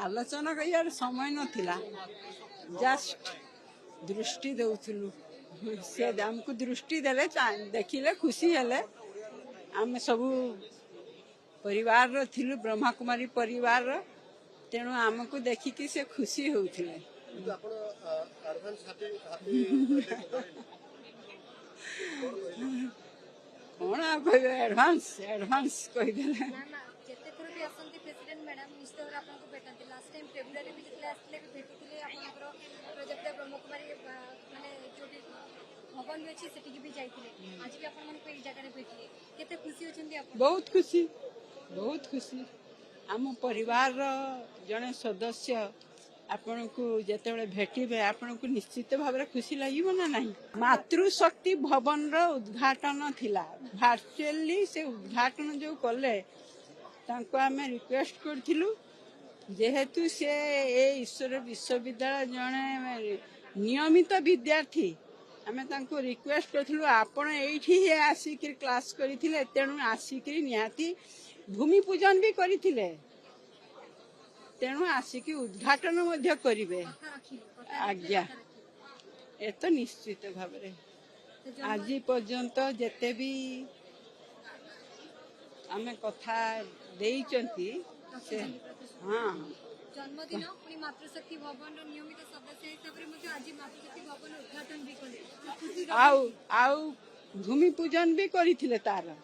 आलोचना कर समय नथिला जस्ट दृष्टि दउथुलु से हमको दृष्टि देले देखिले खुशी हेले आम सबू परिवार रो थिलु ब्रह्मा कुमारी परिवार रो तेणु आमको देखिकी से खुशी होउथिले कौन आप एडवांस एडवांस कहि देले जेते थोर भी असंती प्रेसिडेंट मैडम निश्चित भाव आपको भेटंती लास्ट टाइम फेब्रुआरी भी जितले आसले भी भेटिथिले आपनकर प्रोजेक्ट ब्रह्मकुमारी माने जोटी भवन भी अछि सेठी भी जाइथिले आज भी आपन मन को एक जगह रे भेटिले केते खुशी होचंती आप बहुत खुशी आम परिवार जड़े सदस्य आपण को जिते भेटे आपण को निश्चित भाव खुशी लगे ना नहीं मातृशक्ति भवन रो उद्घाटन थिला वर्चुअली से उद्घाटन जो कले तांको आमे रिक्वेस्ट करथिलु जेहेतु से ए ईश्वर विश्वविद्यालय जड़े नियमित विद्यार्थी आमे तांको रिक्वेस्ट करथिलु आपण एठी हे आसिक क्लास करिथिले तेणु आसिक निहाती भूमि पूजन भी करिथिले तेणु आसिक उद्घाटन मध्य करिवे आज्ञा ए तो निश्चित भाव आज पर्यंत जेते भी आमे कथा देइचंती से हाँ जन्मदिन पुणी मातृशक्ति भवन नियमित सदस्य हिसाब रे मुझे आज मातृशक्ति भवन उद्घाटन भी कले आउ भूमि पूजन भी करिथिले तार